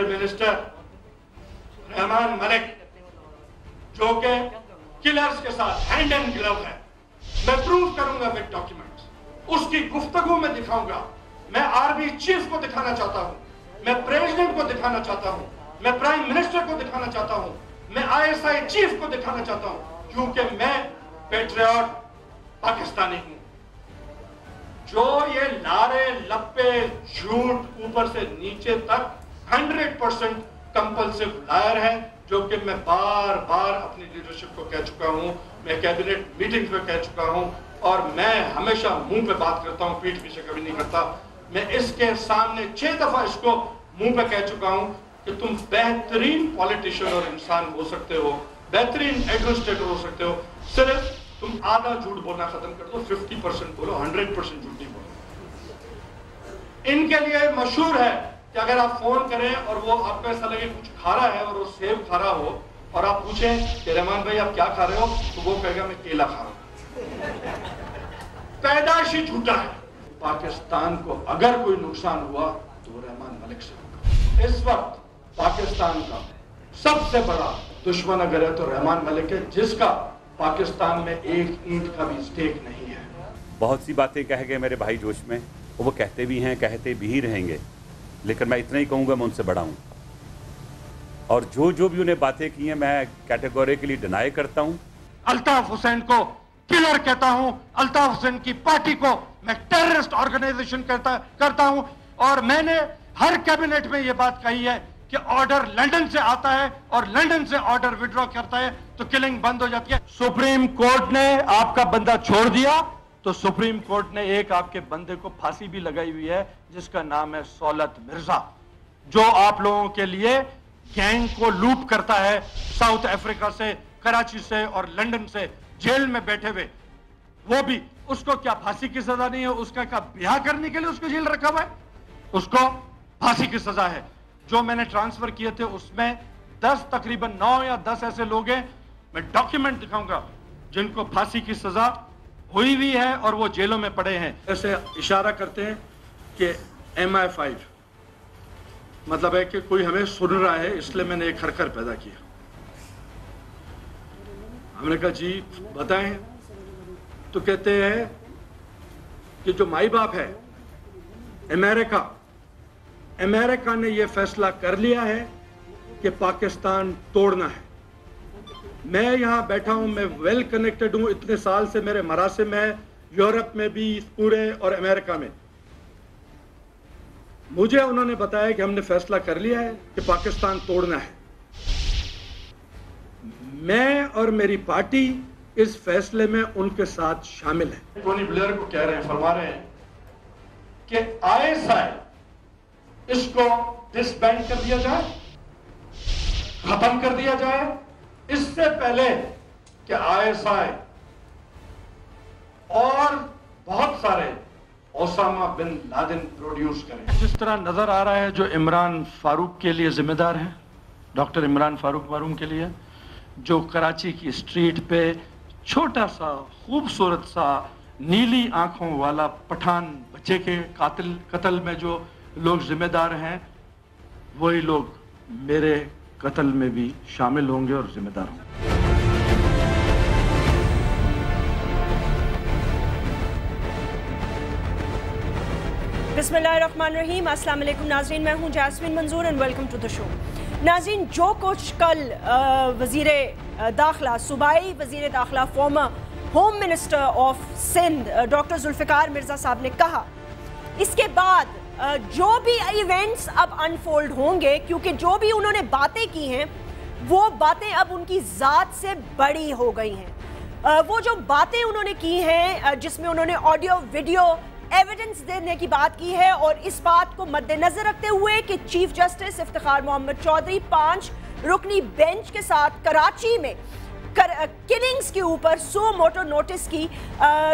Interior minister Rahman Malik, जो कि killers के साथ हैंड एंड ग्लव है, मैं प्रूव करूंगा विद डॉक्यूमेंट्स, उसकी गुफ्तगू में दिखाऊंगा। मैं आर्मी चीफ को दिखाना चाहता हूं, मैं प्रेसिडेंट को दिखाना चाहता हूं, मैं प्राइम मिनिस्टर को दिखाना चाहता हूं, मैं ISI चीफ को दिखाना चाहता हूं, क्योंकि मैं पेट्रियट पाकिस्तानी हूं। जो ये लारे लप्पे झूठ ऊपर से नीचे तक 100% कंपल्सिव लायर है, जो कि मैं बार बार अपनी लीडरशिप को कह चुका हूं, मैं कैबिनेट मीटिंग में कह चुका हूं, और मैं हमेशा मुंह पे बात करता हूं, पीठ पीछे कभी नहीं करता। मैं इसके सामने 6 दफा इसको मुंह पे कह चुका हूं कि तुम बेहतरीन पॉलिटिशियन और इंसान हो सकते हो, बेहतरीन एडमिनिस्ट्रेटर हो सकते हो, सिर्फ तुम आधा झूठ बोलना खत्म कर दो, 50% बोलो, 100% झूठ नहीं बोलो। इनके लिए मशहूर है कि अगर आप फोन करें और वो आपको ऐसा लगे कुछ खा रहा है और वो सेब खा रहा हो, और आप पूछें कि रहमान भाई आप क्या खा रहे हो, तो वो कहेगा मैं केला खा रहा हूं। पैदाइशी झूठा है। पाकिस्तान को अगर कोई नुकसान हुआ तो वो रहमान मलिक से होगा। इस वक्त पाकिस्तान का सबसे बड़ा दुश्मन अगर है तो रहमान मलिक है, जिसका पाकिस्तान में एक ईंट का भी स्टेक नहीं है। बहुत सी बातें कह गए मेरे भाई जोश में, वो कहते भी हैं, कहते भी रहेंगे, लेकिन मैं इतना ही कहूँगा मैं उनसे बड़ा हूँ, और जो भी उन्हें बातें की हैं मैं कैटेगोरिकली डिनाई करता हूँ। अल्ताफ हुसैन को किलर कहता हूं, अल्ताफ हुसैन की पार्टी को मैं टेररिस्ट ऑर्गेनाइजेशन करता हूं, और मैंने हर कैबिनेट में यह बात कही है कि ऑर्डर लंदन से आता है और लंदन से ऑर्डर विड्रॉ करता है तो किलिंग बंद हो जाती है। सुप्रीम कोर्ट ने आपका बंदा छोड़ दिया तो सुप्रीम कोर्ट ने एक आपके बंदे को फांसी भी लगाई हुई है, जिसका नाम है सौलत मिर्जा, जो आप लोगों के लिए गैंग को लूट करता है, साउथ अफ्रीका से, कराची से और लंदन से, जेल में बैठे हुए। वो भी, उसको क्या फांसी की सजा नहीं है? उसका क्या ब्याह करने के लिए उसको जेल रखा हुआ है? उसको फांसी की सजा है। जो मैंने ट्रांसफर किए थे उसमें 10 तकरीबन 9 या 10 ऐसे लोग हैं, मैं डॉक्यूमेंट दिखाऊंगा, जिनको फांसी की सजा हुई भी है और वो जेलों में पड़े हैं। ऐसे इशारा करते हैं कि MI5 मतलब है कि कोई हमें सुन रहा है, इसलिए मैंने एक हरकत पैदा किया। हमने कहा जी बताएं, तो कहते हैं कि जो माई बाप है अमेरिका ने यह फैसला कर लिया है कि पाकिस्तान तोड़ना है। मैं यहां बैठा हूं, मैं वेल कनेक्टेड हूं, इतने साल से मेरे मरासिम है यूरोप में भी पूरे और अमेरिका में। मुझे उन्होंने बताया कि हमने फैसला कर लिया है कि पाकिस्तान तोड़ना है। मैं और मेरी पार्टी इस फैसले में उनके साथ शामिल है। टोनी ब्लेयर को कह रहे हैं, फरमा रहे हैं कि ISI इसको डिसबैंड कर दिया जाए, खत्म कर दिया जाए, इससे पहले कि ISI और बहुत सारे ओसामा बिन लादेन प्रोड्यूस करें। जिस तरह नजर आ रहा है जो इमरान फारूक के लिए जिम्मेदार हैं, डॉक्टर इमरान फारूक मरहूम के लिए, जो कराची की स्ट्रीट पे छोटा सा खूबसूरत सा नीली आंखों वाला पठान बच्चे के कत्ल में जो लोग जिम्मेदार हैं, वही लोग मेरे कत्ल में भी शामिल होंगे और जिम्मेदार होंगे। बिस्मिल्लाहिर्रहमानिर्रहीम, अस्सलाम वालेकुम नाज़रीन, मैं हूं Jasmeen Manzoor and welcome to the show. नाज़रीन, जो कुछ कल वज़ीर दाखिला, सूबाई वज़ीर दाखिला, former home minister of Sindh doctor Zulfiqar Mirza साहब ने कहा, इसके बाद जो भी इवेंट्स अब अनफोल्ड होंगे, क्योंकि जो भी उन्होंने बातें की हैं वो बातें अब उनकी ज़ात से बड़ी हो गई हैं। वो जो बातें उन्होंने की हैं, जिसमें उन्होंने ऑडियो वीडियो एविडेंस देने की बात की है, और इस बात को मद्देनजर रखते हुए कि चीफ जस्टिस इफ्तिखार मोहम्मद चौधरी 5 रुकनी बेंच के साथ कराची में किलिंग्स के ऊपर सो मोटो नोटिस की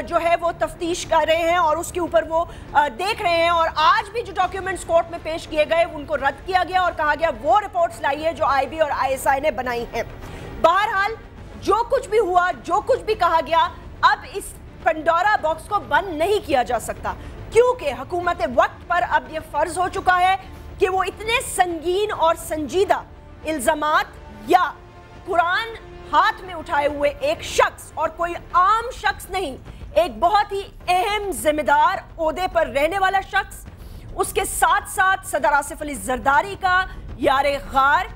जो है वो तफ्तीश कर रहे हैं और उसके ऊपर वो देख रहे हैं। और आज भी जो डॉक्यूमेंट्स कोर्ट में पेश किए गए उनको रद्द किया गया और कहा गया वो रिपोर्ट्स लाइए जो IB और ISI ने बनाई हैं। बहरहाल जो कुछ भी हुआ, जो कुछ भी कहा गया, अब इस पंडोरा बॉक्स को बंद नहीं किया जा सकता, क्योंकि हुकूमत वक्त पर अब ये फर्ज हो चुका है کہ وہ اتنے سنگین اور سنجیدہ الزامات یا قرآن ہاتھ میں اٹھائے ہوئے ایک شخص، اور کوئی عام شخص نہیں، ایک بہت ہی اہم ذمہ دار عہدے پر رہنے والا شخص، اس کے ساتھ ساتھ صدر آصف علی زرداری کا یار غار،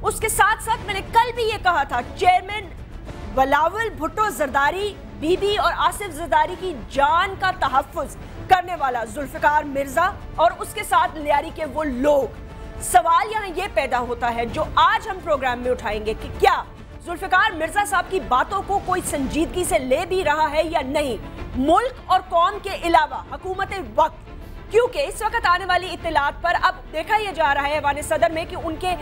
اس کے ساتھ ساتھ میں نے کل بھی یہ کہا تھا چیئرمین بلاول بھٹو زرداری بی بی اور آصف زرداری کی جان کا تحفظ کرنے والا ذوالفقار مرزا اور اس کے ساتھ لیاری کے وہ لوگ. سوال یہاں یہ پیدا ہوتا ہے جو آج ہم پروگرام میں اٹھائیں گے کہ کیا ذوالفقار مرزا صاحب کی باتوں کو کوئی سنجیدگی سے لے بھی رہا ہے یا نہیں، ملک اور قوم کے علاوہ حکومت وقت، کیونکہ اس وقت آنے والی اطلاعات پر اب دیکھا یہ جا رہا ہے ایوان صدر میں کہ ان کے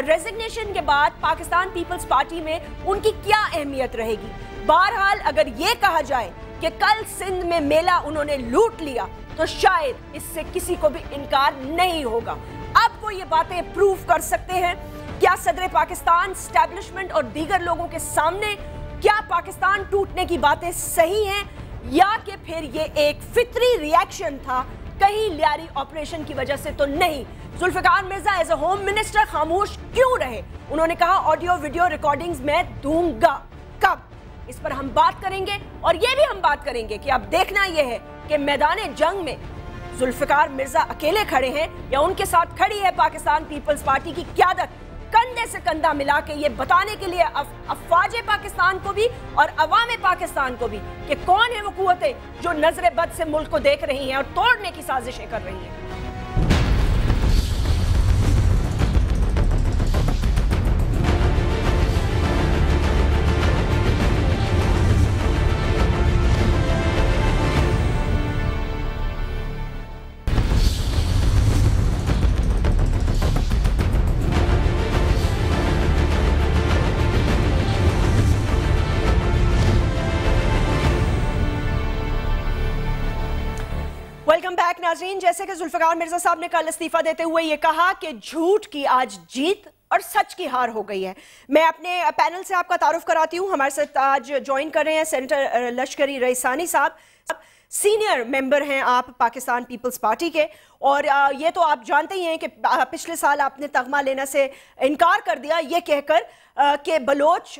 ریزگنیشن کے بعد پاکستان پیپلز پارٹی میں ان کی کیا اہمیت رہے گی. بہرحال اگر یہ کہا جائے کہ کل سندھ میں میلہ انہوں نے لوٹ لیا تو شاید اس سے کسی کو بھی انکار نہیں ہوگا. اب وہ یہ باتیں پروف کر سکتے ہیں. کیا صدر پاکستان، اسٹیبلشمنٹ اور دیگر لوگوں کے سامنے کیا پاکستان ٹوٹنے کی باتیں صحیح ہیں یا کہ پھر یہ ایک فطری ریاکشن تھا کہیں لیاری آپریشن کی وجہ سے تو نہیں. Zulfiqar Mirza as a home minister خاموش کیوں رہے؟ انہوں نے کہا آڈیو ویڈیو ریکارڈنگز میں دوں گا. کب؟ اس پر ہم بات کریں گے اور یہ بھی ہم بات کریں گے کہ اب دیکھنا یہ ہے کہ میدان جنگ میں ذوالفقار مرزا اکیلے کھڑے ہیں یا ان کے ساتھ کھڑی ہے پاکستان پیپلز پارٹی کی قیادت کندھے سے کندھا ملا کے یہ بتانے کے لیے افواج پاکستان کو بھی اور عوام پاکستان کو بھی کہ کون ہے وہ قوتیں جو نظر بد سے ملک کو دیکھ رہی ہیں اور توڑنے کی سازشیں کر رہی ہیں. ویلکم بیک ناظرین. جیسے کہ ذوالفقار مرزا صاحب نے کل استعفیٰ دیتے ہوئے یہ کہا کہ جھوٹ کی آج جیت اور سچ کی ہار ہو گئی ہے. میں اپنے پینل سے آپ کا تعارف کراتی ہوں. ہمارے ساتھ آج جوائن کر رہے ہیں سینیٹر لشکری ریسانی صاحب. سینئر ممبر ہیں آپ پاکستان پیپلز پارٹی کے، اور یہ تو آپ جانتے ہی ہیں کہ پچھلے سال آپ نے تغمہ لینا سے انکار کر دیا یہ کہہ کر کہ بلوچ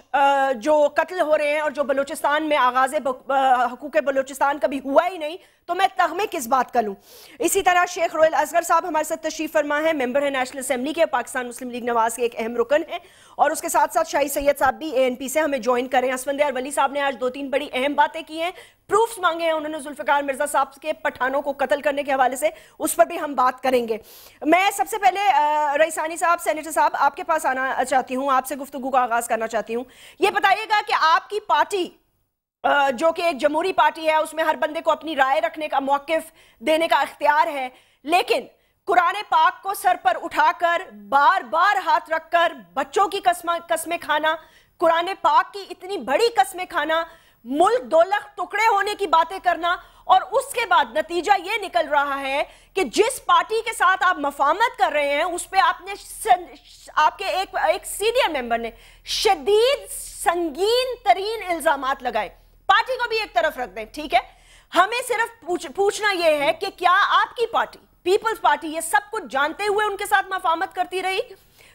جو قتل ہو رہے ہیں اور جو بلوچستان میں آغاز حقوق بلوچستان کبھی ہوا ہی نہیں تو میں تغمے کس بات کا لوں. اسی طرح شیخ رویل اصغر صاحب ہمارے ساتھ تشریف فرما ہیں، ممبر ہیں نیشنل اسمبلی کے، پاکستان مسلم لیگ نواز کے ایک اہم رکن ہیں، اور اس کے ساتھ ساتھ شاہی سید صاحب بھی ANP سے ہمیں جوائن کریں. اسفندیار ولی صاحب نے آج 2-3 بڑی اہم باتیں کی ہیں، پروفز مانگے ہیں انہوں نے ذوالفقار مرزا صاحب کے پٹھانوں کو قتل کرنے کے حوالے سے، اس پر بھی ہم بات کریں گے. میں سب سے پہلے ریسانی صاحب، سینیٹر صاحب آپ کے پاس آنا چاہتی ہوں، آپ سے گفتگو کا آغاز کرنا چاہتی ہوں. یہ بتائیے گا کہ آپ کی پارٹی جو کہ ایک جمہوری پارٹی ہے، اس میں ہر بندے کو اپنی رائے رکھنے کا، موقف دینے کا اختیار ہے، لیکن قرآن پاک کو سر پر اٹھا کر بار بار ہاتھ رکھ کر بچوں کی قسمیں کھانا، قرآن پاک کی اتنی بڑی قسمیں کھانا، ملک 2 لاکھ ٹکڑے ہونے کی باتیں کرنا، اور اس کے بعد نتیجہ یہ نکل رہا ہے کہ جس پارٹی کے ساتھ آپ مفاہمت کر رہے ہیں اس پہ آپ کے ایک سینئر ممبر نے شدید سنگین ترین الزامات لگائے. پارٹی کو بھی ایک طرف رکھ دیں، ٹھیک ہے، ہمیں صرف پوچھنا یہ ہے کہ کیا آپ کی پارٹی پیپلز پارٹی یہ سب کچھ جانتے ہوئے ان کے ساتھ مفاہمت کرتی رہی؟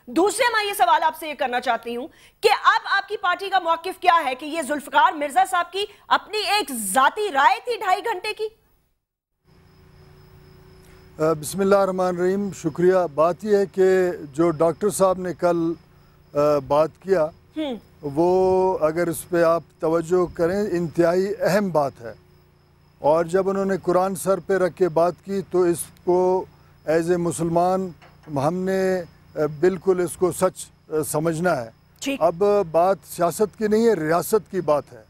دوسرے میں یہ سوال آپ سے یہ کرنا چاہتی ہوں کہ اب آپ کی پارٹی کا موقف کیا ہے کہ یہ ذوالفقار مرزا صاحب کی اپنی ایک ذاتی رائے تھی 2.5 گھنٹے کی؟ بسم اللہ الرحمن الرحیم. شکریہ. بات یہ ہے کہ جو ڈاکٹر صاحب نے کل بات کیا وہ اگر اس پہ آپ توجہ کریں انتہائی اہم بات ہے، اور جب انہوں نے قرآن سر پہ رکھ کے بات کی تو اس کو ایز اے مسلمان ہم نے بالکل اس کو سچ سمجھنا ہے. اب بات سیاست کی نہیں ہے، ریاست کی بات ہے.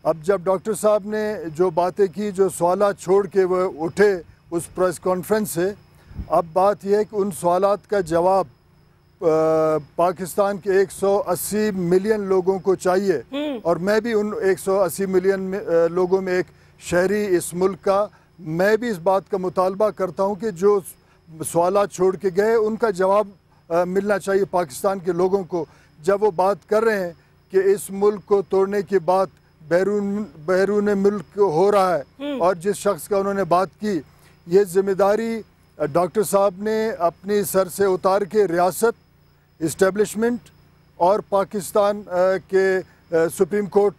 اب جب ڈاکٹر صاحب نے جو باتیں کی، جو سوالات چھوڑ کے وہ اٹھے اس پریس کانفرنس سے، اب بات یہ ہے کہ ان سوالات کا جواب پاکستان کے 180 ملین لوگوں کو چاہیے، اور میں بھی ان 180 ملین لوگوں میں ایک شہری اس ملک کا، میں بھی اس بات کا مطالبہ کرتا ہوں کہ جو سوالات چھوڑ کے گئے ان کا جواب ملنا چاہیے پاکستان کے لوگوں کو. جب وہ بات کر رہے ہیں کہ اس ملک کو توڑنے کے بعد بیرون ملک ہو رہا ہے، اور جس شخص کا انہوں نے بات کی، یہ ذمہ داری डॉक्टर साहब ने अपनी सर से उतार के रियासत, इस्टेब्लिशमेंट और पाकिस्तान के सुप्रीम कोर्ट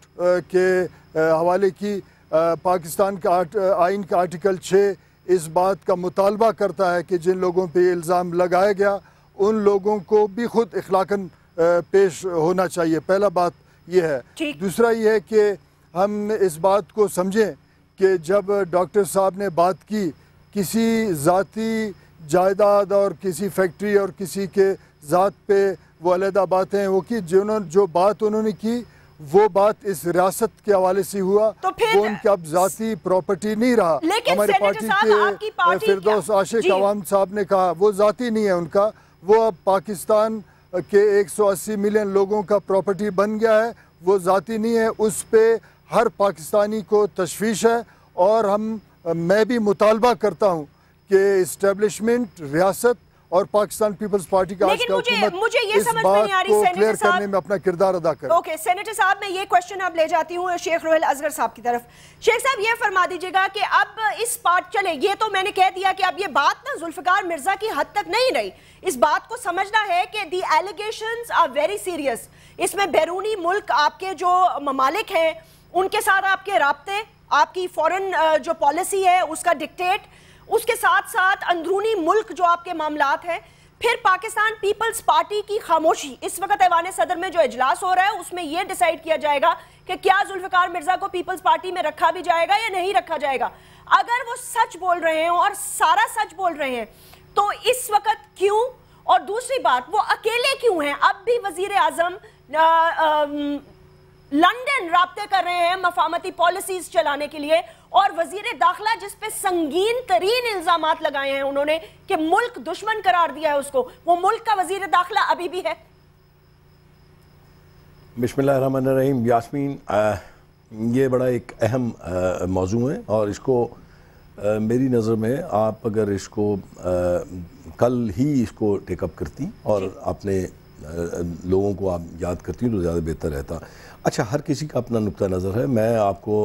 के हवाले की पाकिस्तान का आइन का आर्टिकल 6 इस बात का मुतालबा करता है कि जिन लोगों पे इल्ज़ाम लगाया गया उन लोगों को भी खुद इखलाकन पेश होना चाहिए। पहला बात ये है। दूसरा ये है कि हम इस बात को समझें कि जब डॉक्टर साहब ने बात की किसी ज़ाती जायदाद और किसी फैक्ट्री और किसी के ज़ात पे वो अलहदा बातें वो की, जो बात उन्होंने की वो बात इस रियासत के हवाले से हुआ, तो वो उनकी अब ज़ाती प्रॉपर्टी नहीं रहा। हमारे पार्टी के फिरदौस आशिक अवाम साहब ने कहा वो ज़ाती नहीं है उनका, वो अब पाकिस्तान के 180 मिलियन लोगों का प्रॉपर्टी बन गया है, वो ज़ाती नहीं है। उस पर हर पाकिस्तानी को तशवीश है और मैं भी मुतालबा करता हूँ कि इस्टेब्लिशमेंट, रियासत और पाकिस्तान पीपल्स पार्टी का आज का मुझे ये समझ में नहीं आ रही क्लियर करने में अपना किरदार अदा करें। ओके सेनेटर साहब, मैं ये क्वेश्चन अब ले जाती हूँ शेख रोहेल असगर साहब की तरफ। शेख साहब ये फरमा दीजिएगा कि अब इस बात चले, ये तो मैंने कह दिया कि अब ये बात ना जुल्फिकार मिर्जा की हद तक नहीं रही। इस बात को समझना है कि दी एलिगेशंस आर वेरी सीरियस। इसमें बैरूनी मुल्क आपके जो ममालिक हैं उनके साथ आपके राब्ते, आपकी फॉरेन जो पॉलिसी है उसका डिक्टेट, उसके साथ साथ अंदरूनी मुल्क जो आपके मामलात हैं, फिर पाकिस्तान पीपल्स पार्टी की खामोशी। इस वक्त ऐवान सदर में जो इजलास हो रहा है उसमें यह डिसाइड किया जाएगा कि क्या जुल्फिकार मिर्जा को पीपल्स पार्टी में रखा भी जाएगा या नहीं रखा जाएगा। अगर वो सच बोल रहे हैं और सारा सच बोल रहे हैं तो इस वक्त क्यों, और दूसरी बात वो अकेले क्यों हैं? अब भी वजीर आजम लंदन राब्ते कर रहे हैं मफामती पॉलिसीज चलाने के लिए, और वजीर दाखिला जिस पे संगीन तरीन इल्जामात लगाए हैं उन्होंने कि मुल्क दुश्मन करार दिया है उसको, वो मुल्क का वजीर दाखिला अभी भी है। बिस्मिल्लाहिर्रहमानिर्रहीम। यास्मीन, ये बड़ा एक अहम मौजू है और इसको मेरी नज़र में आप अगर इसको कल ही इसको टेकअप करती और अपने लोगों को आप याद करती तो ज़्यादा बेहतर रहता। अच्छा, हर किसी का अपना नुक्ता नज़र है। मैं आपको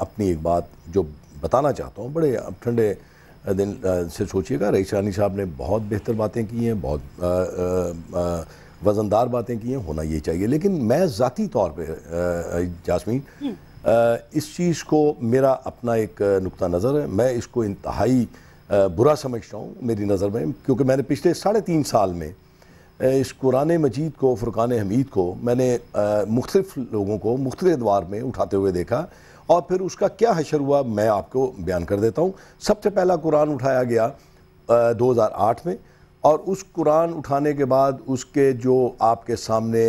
अपनी एक बात जो बताना चाहता हूँ, बड़े ठंडे दिन से सोचिएगा। रईस रानी साहब ने बहुत बेहतर बातें की हैं, बहुत वज़नदार बातें की हैं, होना ये चाहिए। लेकिन मैं ज़ाती तौर पे जास्मीन इस चीज़ को मेरा अपना एक नुक्ता नज़र है। मैं इसको इंतहाई बुरा समझता हूँ मेरी नज़र में, क्योंकि मैंने पिछले 3.5 साल में इस कुरान मजीद को, फुरकान हमीद को मैंने मुख्तलिफ़ लोगों को मुख्तलिफ़ एतवार में उठाते हुए देखा और फिर उसका क्या हशर हुआ मैं आपको बयान कर देता हूँ। सबसे पहला कुरान उठाया गया 2008 में, और उस कुरान उठाने के बाद उसके जो आपके सामने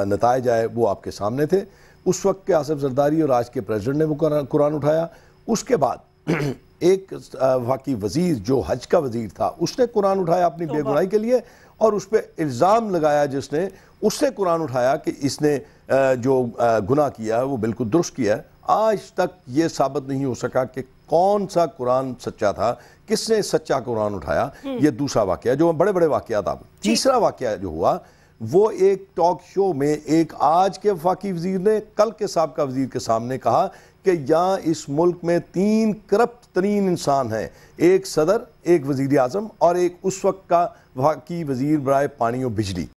नताइज आए वो आपके सामने थे। उस वक्त के आसिफ जरदारी और आज के प्रेसिडेंट ने वो कुरान उठाया। उसके बाद एक वफाकी वज़ीर जो हज का वज़ीर था उसने कुरान उठाया अपनी बेगुनाही के लिए, और उस पर इल्ज़ाम लगाया जिसने, उससे कुरान उठाया कि इसने जो गुनाह किया है वो बिल्कुल दुरुस्त किया है। आज तक ये साबित नहीं हो सका कि कौन सा कुरान सच्चा था, किसने सच्चा कुरान उठाया। ये दूसरा वाक़या जो बड़े बड़े वाक़यात आप। तीसरा वाक़या जो हुआ वो एक टॉक शो में एक आज के वफाकी वज़ीर ने कल के साबिक़ा वज़ीर के सामने कहा कि यहाँ इस मुल्क में 3 करप्ट तरीन इंसान हैं, एक सदर, एक वज़ीर आज़म और एक उस वक्त का वफाकी वज़ीर बराए पानी और बिजली।